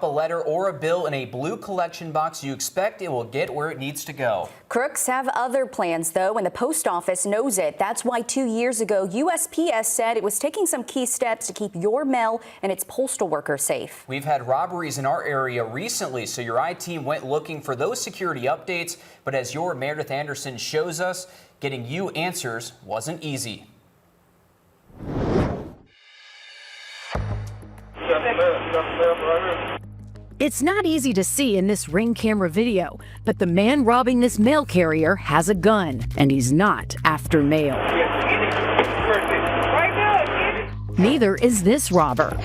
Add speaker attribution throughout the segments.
Speaker 1: A letter or a bill in a blue collection box, you expect it will get where it needs to go.
Speaker 2: Crooks have other plans, though, and the post office knows it. That's why 2 years ago, USPS said it was taking some key steps to keep your mail and its postal workers safe.
Speaker 1: We've had robberies in our area recently, so your IT went looking for those security updates. But as your Meredith Anderson shows us, getting you answers wasn't easy.
Speaker 3: It's not easy to see in this Ring camera video, but the man robbing this mail carrier has a gun, and he's not after mail. Neither is this robber.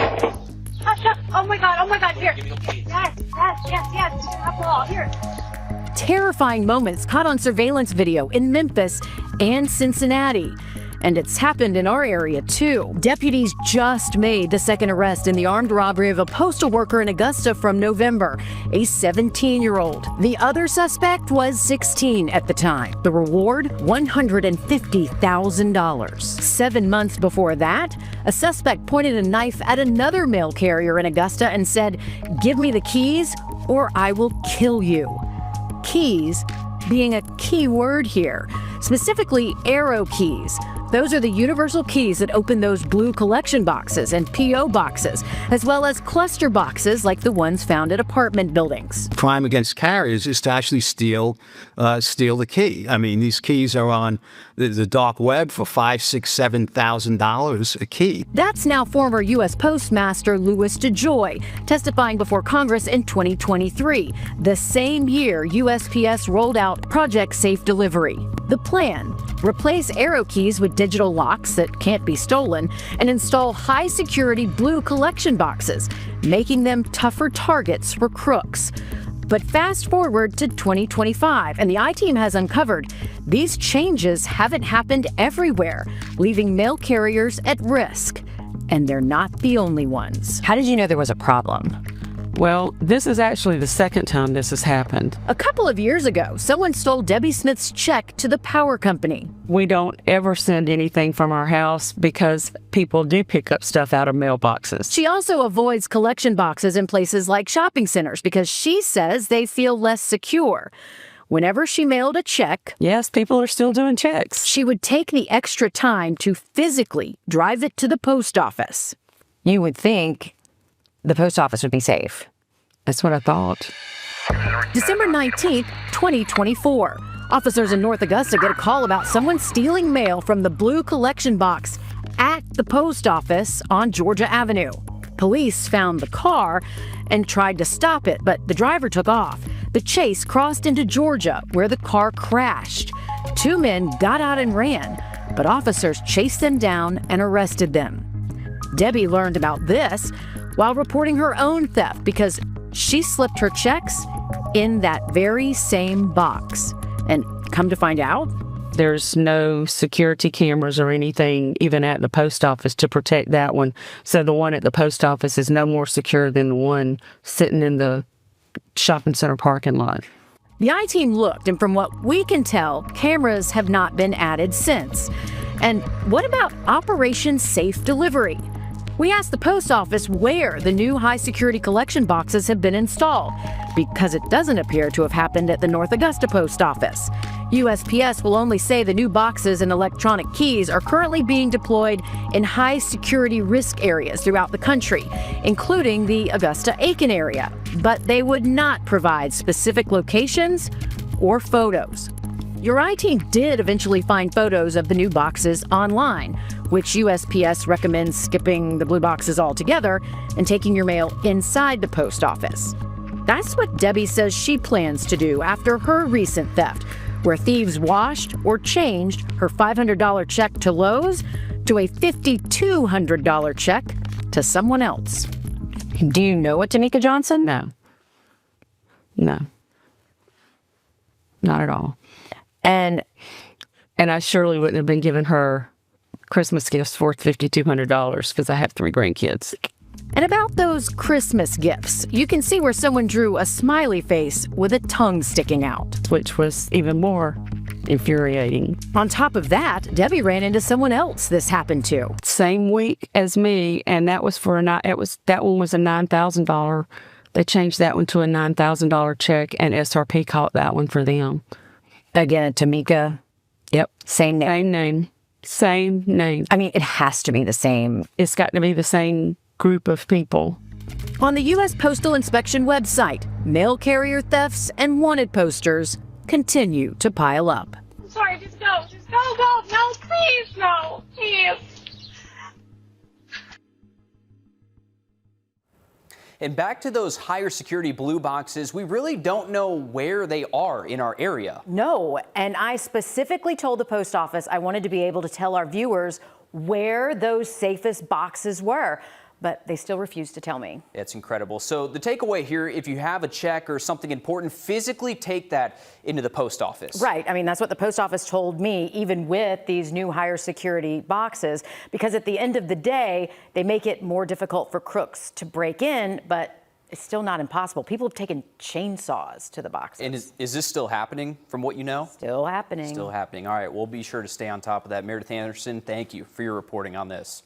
Speaker 4: Oh my God, here. Yes. Here.
Speaker 3: Terrifying moments caught on surveillance video in Memphis and Cincinnati. And it's happened in our area, too. Deputies just made the second arrest in the armed robbery of a postal worker in Augusta from November, a 17-year-old. The other suspect was 16 at the time. The reward, $150,000. 7 months before that, a suspect pointed a knife at another mail carrier in Augusta and said, "Give me the keys or I will kill you." Keys being a key word here, specifically arrow keys. Those are the universal keys that open those blue collection boxes and P.O. boxes, as well as cluster boxes like the ones found at apartment buildings.
Speaker 5: Crime against carriers is to actually steal the key. I mean, these keys are on the dark web for $5,000, $6,000, $7,000 a key.
Speaker 3: That's now former U.S. Postmaster Louis DeJoy testifying before Congress in 2023, the same year USPS rolled out Project Safe Delivery. The plan: replace arrow keys with digital locks that can't be stolen and install high-security blue collection boxes, making them tougher targets for crooks. But fast forward to 2025, and the I-Team has uncovered these changes haven't happened everywhere, leaving mail carriers at risk. And they're not the only ones.
Speaker 6: How did you know there was a problem?
Speaker 7: Well, this is actually the second time this has happened.
Speaker 3: A couple of years ago, someone stole Debbie Smith's check to the power company.
Speaker 7: We don't ever send anything from our house because people do pick up stuff out of mailboxes.
Speaker 3: She also avoids collection boxes in places like shopping centers because she says they feel less secure. Whenever she mailed a check,
Speaker 7: yes, people are still doing checks.
Speaker 3: She would take the extra time to physically drive it to the post office.
Speaker 6: You would think the post office would be safe.
Speaker 7: That's what I thought.
Speaker 3: December 19th, 2024. Officers in North Augusta get a call about someone stealing mail from the blue collection box at the post office on Georgia Avenue. Police found the car and tried to stop it, but the driver took off. The chase crossed into Georgia, where the car crashed. 2 men got out and ran, but officers chased them down and arrested them. Debbie learned about this while reporting her own theft because she slipped her checks in that very same box. And come to find out,
Speaker 7: there's no security cameras or anything even at the post office to protect that one. So the one at the post office is no more secure than the one sitting in the shopping center parking lot.
Speaker 3: The I-Team looked, and from what we can tell, cameras have not been added since. And what about Operation Safe Delivery? We asked the post office where the new high-security collection boxes have been installed, because it doesn't appear to have happened at the North Augusta post office. USPS will only say the new boxes and electronic keys are currently being deployed in high-security risk areas throughout the country, including the Augusta-Aiken area. But they would not provide specific locations or photos. Your I-Team did eventually find photos of the new boxes online, which USPS recommends skipping the blue boxes altogether and taking your mail inside the post office. That's what Debbie says she plans to do after her recent theft, where thieves washed or changed her $500 check to Lowe's to a $5,200 check to someone else.
Speaker 6: Do you know what Tamika Johnson?
Speaker 7: No. Not at all.
Speaker 6: And
Speaker 7: I surely wouldn't have been giving her Christmas gifts for $5,200 because I have 3 grandkids.
Speaker 3: And about those Christmas gifts, you can see where someone drew a smiley face with a tongue sticking out,
Speaker 7: which was even more infuriating.
Speaker 3: On top of that, Debbie ran into someone else this happened to.
Speaker 7: Same week as me, and that was that one was a $9,000 They changed that one to a $9,000 check, and SRP caught that one for them.
Speaker 6: Again, Tamika,
Speaker 7: Yep.
Speaker 6: same name.
Speaker 7: Same name. Same name.
Speaker 6: I mean, it has to be the same.
Speaker 7: It's got to be the same group of people.
Speaker 3: On the U.S. Postal Inspection website, mail carrier thefts and wanted posters continue to pile up.
Speaker 4: I'm sorry, just go. Just go. No, please, no. Please.
Speaker 1: And back to those higher security blue boxes, we really don't know where they are in our area.
Speaker 2: No, and I specifically told the post office I wanted to be able to tell our viewers where those safest boxes were, but they still refused to tell me.
Speaker 1: It's incredible. So the takeaway here, if you have a check or something important, physically take that into the post office.
Speaker 2: Right. I mean, that's what the post office told me, even with these new higher security boxes, because at the end of the day, they make it more difficult for crooks to break in, but it's still not impossible. People have taken chainsaws to the boxes.
Speaker 1: And is this still happening from what you know?
Speaker 2: Still happening.
Speaker 1: Still happening. All right, we'll be sure to stay on top of that. Meredith Anderson, thank you for your reporting on this.